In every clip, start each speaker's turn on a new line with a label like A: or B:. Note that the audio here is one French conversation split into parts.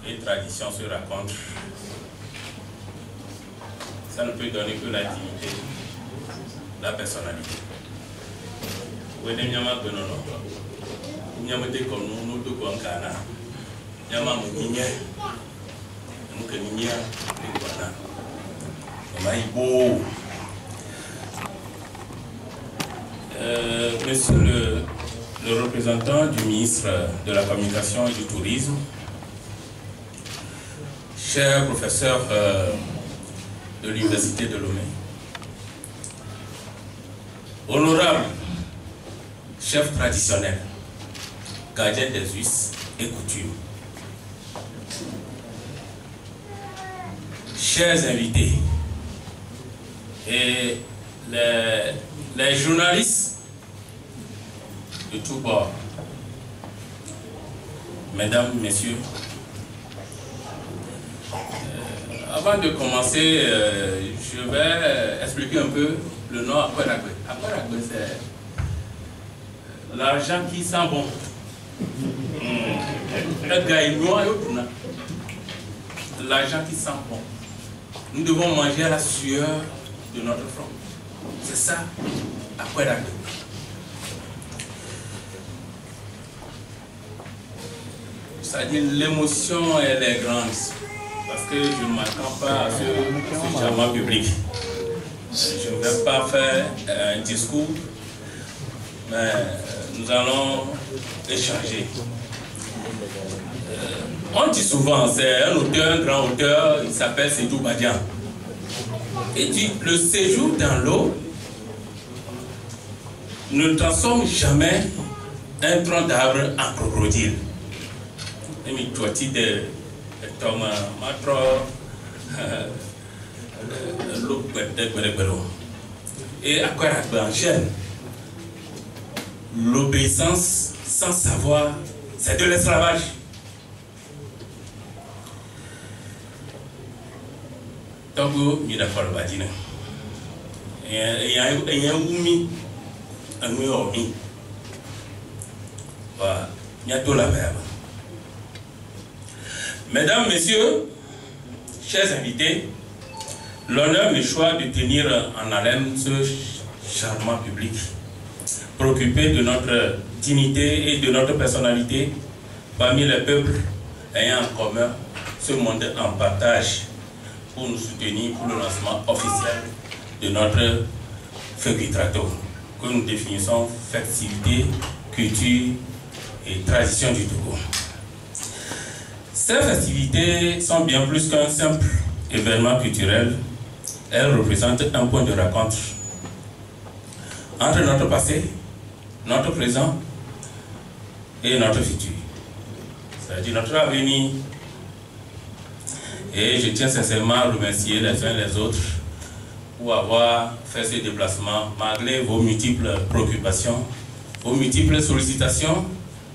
A: et tradition se racontent, ça ne peut donner que la dignité, la personnalité. Vous voyez, nous avons dit comme nous deux comme Ghana. Nous avons dit que nous avons Monsieur le représentant du ministre de la Communication et du Tourisme, cher professeur de l'Université de Lomé, honorable chef traditionnel, gardien des us et coutumes, chers invités et les journalistes de tous bords, mesdames, messieurs, avant de commencer, je vais expliquer un peu le nom Akweragbe. Akweragbe, c'est l'argent qui sent bon. L'argent qui sent bon. Nous devons manger à la sueur de notre front. C'est ça, Akweragbe. C'est-à-dire l'émotion, elle est grande. Parce que je ne m'attends pas à ce changement public. Je ne vais pas faire un discours, mais nous allons échanger. On dit souvent, c'est un auteur, un grand auteur, il s'appelle Sédou Badian. Et dit, le séjour dans l'eau ne transforme jamais un tronc d'arbre en crocodile. Et à quoi enchaîne l'obéissance sans savoir, c'est de l'esclavage. Togo, il y a un badine. Il y a un oumi, un oumi. Voilà, il y a tout la verbe. Mesdames, Messieurs, chers invités, l'honneur me choisit de tenir en haleine ce charmant public, préoccupé de notre dignité et de notre personnalité parmi les peuples ayant en commun ce monde en partage pour nous soutenir pour le lancement officiel de notre Feuguitrato, que nous définissons festivité, culture et tradition du Togo. Ces festivités sont bien plus qu'un simple événement culturel. Elles représentent un point de rencontre entre notre passé, notre présent et notre futur. C'est-à-dire notre avenir. Et je tiens sincèrement à remercier les uns les autres pour avoir fait ce déplacement malgré vos multiples préoccupations, vos multiples sollicitations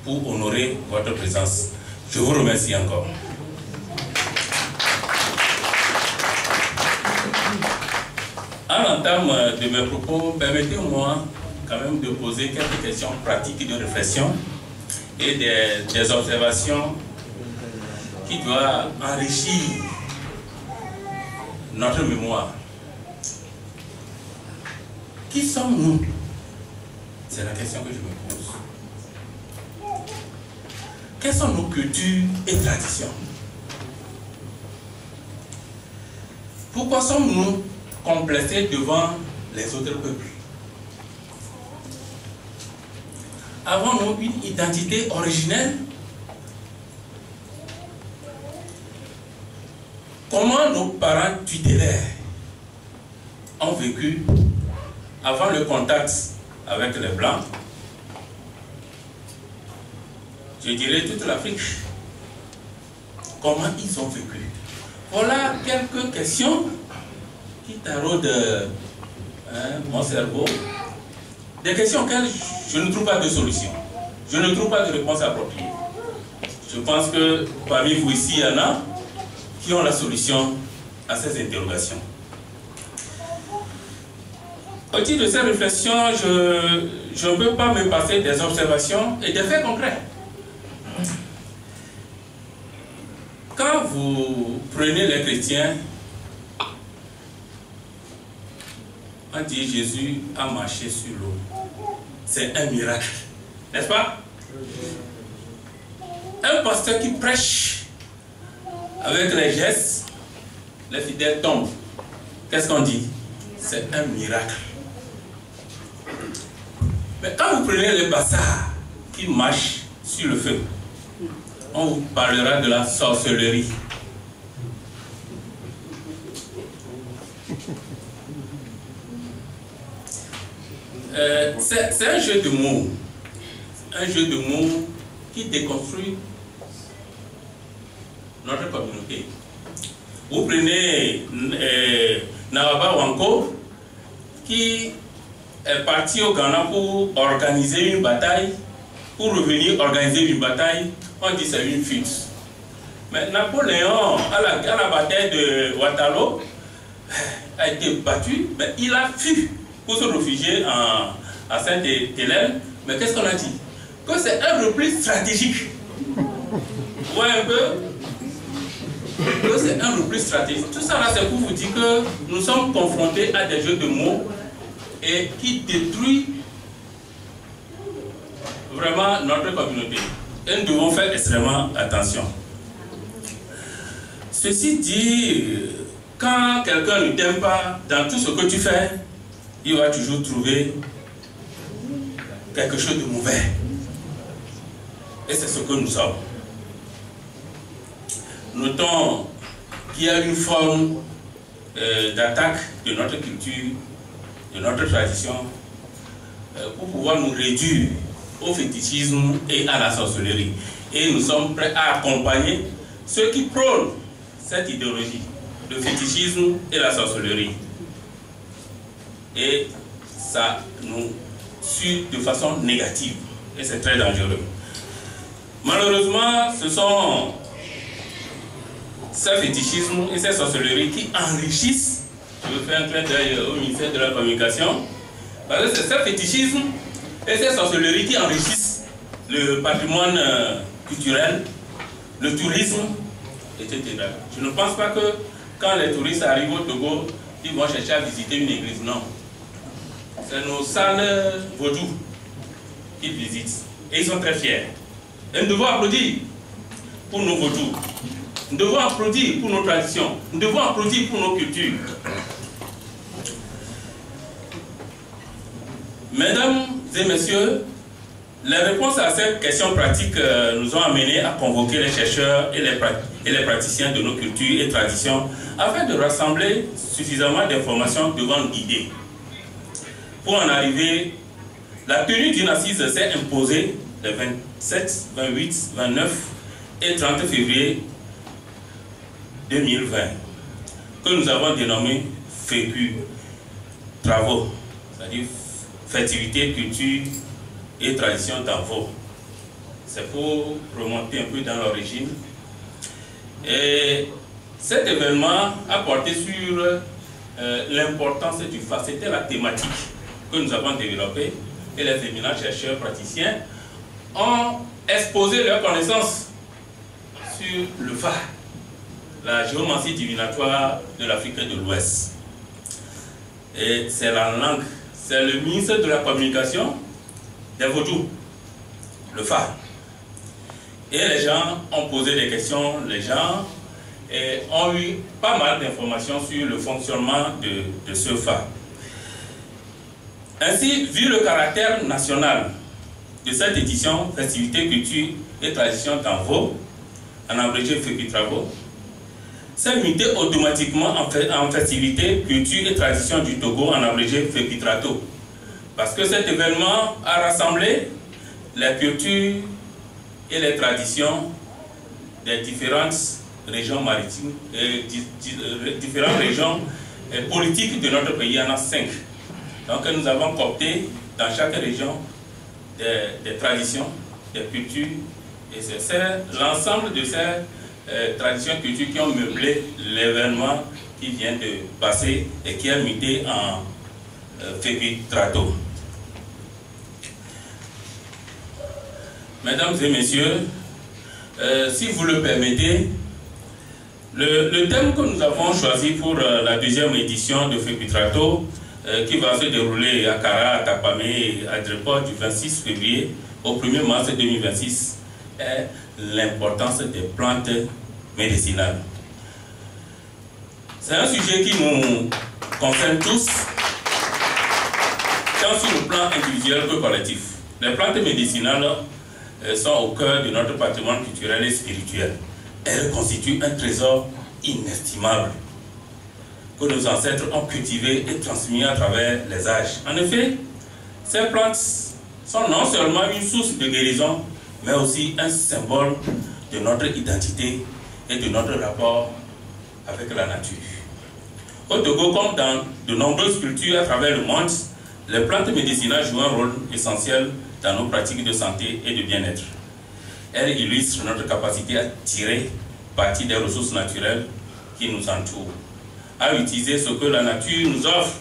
A: pour honorer votre présence. Je vous remercie encore. À l'entame de mes propos, permettez-moi quand même de poser quelques questions pratiques de réflexion et des observations qui doivent enrichir notre mémoire. Qui sommes-nous? C'est la question que je me pose. Quelles sont nos cultures et traditions? Pourquoi sommes-nous complexés devant les autres peuples? Avons-nous une identité originelle? Comment nos parents tutélaires ont vécu avant le contact avec les Blancs? Je dirais toute l'Afrique. Comment ils ont vécu? Voilà quelques questions qui taraudent mon cerveau. Des questions auxquelles je ne trouve pas de solution. Je ne trouve pas de réponse appropriée. Je pense que parmi vous ici, il y en a qui ont la solution à ces interrogations. Au titre de ces réflexions, je ne peux pas me passer des observations et des faits concrets. quand vous prenez les chrétiens, on dit Jésus a marché sur l'eau. C'est un miracle, n'est-ce pas? Un pasteur qui prêche avec les gestes, les fidèles tombent. Qu'est-ce qu'on dit? C'est un miracle. Mais quand vous prenez les bastards qui marchent sur le feu, on vous parlera de la sorcellerie. C'est un jeu de mots. Un jeu de mots qui déconstruit notre communauté. Vous prenez Nawaba Wanko, qui est parti au Ghana pour organiser une bataille, pour revenir organiser une bataille, on dit c'est une fuite. Mais Napoléon, à la bataille de Waterloo, a été battu, mais il a fui pour se réfugier à Sainte-Hélène. Mais qu'est-ce qu'on a dit? Que c'est un repli stratégique. Vous voyez un peu? Que c'est un repli stratégique. Tout ça là, c'est pour vous dire que nous sommes confrontés à des jeux de mots et qui détruisent vraiment notre communauté. Et nous devons faire extrêmement attention. Ceci dit, quand quelqu'un ne t'aime pas dans tout ce que tu fais, il va toujours trouver quelque chose de mauvais. Et c'est ce que nous sommes. Notons qu'il y a une forme d'attaque de notre culture, de notre tradition, pour pouvoir nous réduire au fétichisme et à la sorcellerie. Et nous sommes prêts à accompagner ceux qui prônent cette idéologie, le fétichisme et la sorcellerie. Et ça nous suit de façon négative. Et c'est très dangereux. Malheureusement, ce sont ces fétichismes et ces sorcelleries qui enrichissent, je veux faire un clin d'œil au ministère de la Communication, parce que c'est ces fétichismes et ces sorcelleries qui enrichissent le patrimoine culturel, le tourisme, etc. Je ne pense pas que quand les touristes arrivent au Togo, ils vont chercher à visiter une église, non. C'est nos salles vaudous qu'ils visitent. Et ils sont très fiers. Et nous devons applaudir pour nos vaudous. Nous devons applaudir pour nos traditions. Nous devons applaudir pour nos cultures. Mesdames et messieurs, les réponses à cette question pratique nous ont amenés à convoquer les chercheurs et les praticiens de nos cultures et traditions afin de rassembler suffisamment d'informations devant nous guider. Pour en arriver, la tenue d'une assise s'est imposée les 27, 28, 29 et 30 février 2020, que nous avons dénommé FECU, travaux, c'est-à-dire Festivités, Culture et Tradition d'Anvô. C'est pour remonter un peu dans l'origine. Et cet événement a porté sur l'importance du phare. C'était la thématique que nous avons développée et les éminents chercheurs praticiens ont exposé leurs connaissances sur le phare, la géomancie divinatoire de l'Afrique de l'Ouest. Et c'est la langue, c'est le ministre de la Communication des Vaudous, le phare. Et les gens ont posé des questions, les gens ont eu pas mal d'informations sur le fonctionnement de ce phare. Ainsi, vu le caractère national de cette édition, Festivités, Culture et Tradition d'Anvô, en abrégé FECU Travaux, s'est muté automatiquement en Festivités, Culture et Tradition du Togo, en abrégé FECU Trato. Parce que cet événement a rassemblé les cultures et les traditions des différentes régions maritimes, différentes régions politiques de notre pays. Il y en a 5. Donc nous avons coopté dans chaque région des traditions, des cultures, et c'est l'ensemble de ces traditions et cultures qui ont meublé l'événement qui vient de passer et qui a muté en FECU Trato. Mesdames et messieurs, si vous le permettez, Le thème que nous avons choisi pour la deuxième édition de Fepitrato, qui va se dérouler à Kara, à Tapamé et à Dreport du 26 février au 1er mars 2026, est l'importance des plantes médicinales. C'est un sujet qui nous concerne tous, tant sur le plan individuel que collectif. Les plantes médicinales sont au cœur de notre patrimoine culturel et spirituel. Elles constituent un trésor inestimable que nos ancêtres ont cultivé et transmis à travers les âges. En effet, ces plantes sont non seulement une source de guérison, mais aussi un symbole de notre identité et de notre rapport avec la nature. Au Togo, comme dans de nombreuses cultures à travers le monde, les plantes médicinales jouent un rôle essentiel dans nos pratiques de santé et de bien-être. Elles illustrent notre capacité à tirer parti des ressources naturelles qui nous entourent, à utiliser ce que la nature nous offre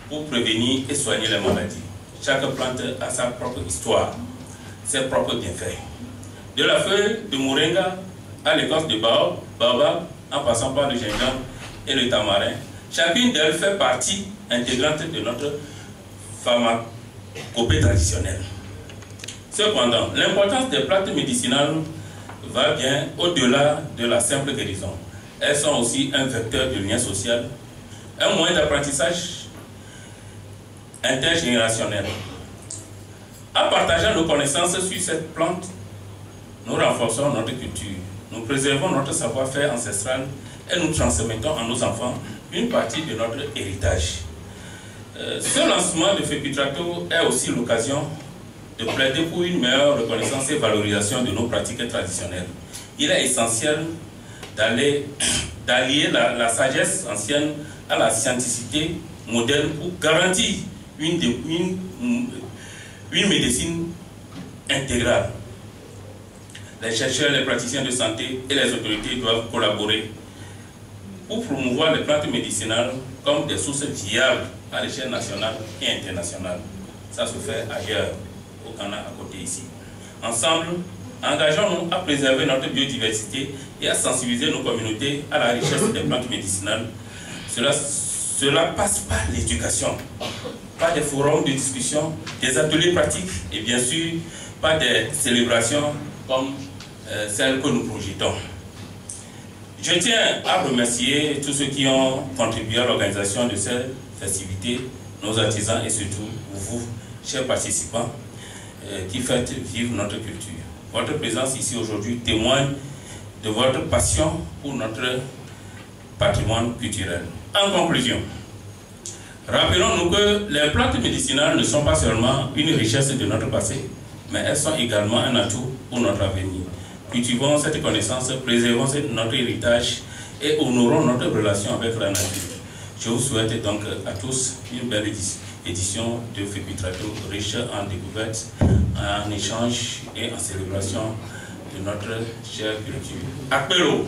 A: pour prévenir et soigner les maladies. Chaque plante a sa propre histoire, ses propres bienfaits. De la feuille de moringa à l'écorce de baobab, en passant par le gingembre et le tamarin, chacune d'elles fait partie intégrante de notre pharmacopée traditionnelle. Cependant, l'importance des plantes médicinales va bien au-delà de la simple guérison. Elles sont aussi un vecteur de lien social, un moyen d'apprentissage intergénérationnel. En partageant nos connaissances sur cette plante, nous renforçons notre culture, nous préservons notre savoir-faire ancestral et nous transmettons à nos enfants une partie de notre héritage. Ce lancement de Fepitrato est aussi l'occasion de plaider pour une meilleure reconnaissance et valorisation de nos pratiques traditionnelles. Il est essentiel d'allier la sagesse ancienne à la scientificité moderne pour garantir une médecine intégrale. Les chercheurs, les praticiens de santé et les autorités doivent collaborer pour promouvoir les plantes médicinales comme des sources viables à l'échelle nationale et internationale. Ça se fait ailleurs, au Ghana, à côté ici. Ensemble, engageons-nous à préserver notre biodiversité et à sensibiliser nos communautés à la richesse des plantes médicinales. Cela passe par l'éducation, par des forums de discussion, des ateliers pratiques et bien sûr par des célébrations comme celles que nous projetons. Je tiens à remercier tous ceux qui ont contribué à l'organisation de cette festivité, nos artisans et surtout vous, chers participants, qui faites vivre notre culture. Votre présence ici aujourd'hui témoigne de votre passion pour notre patrimoine culturel. En conclusion, rappelons-nous que les plantes médicinales ne sont pas seulement une richesse de notre passé, mais elles sont également un atout pour notre avenir. Cultivons cette connaissance, préservons notre héritage et honorons notre relation avec la nature. Je vous souhaite donc à tous une belle édition de Fepitrato, riche en découvertes, en échanges et en célébration de notre chère culture. Apéro!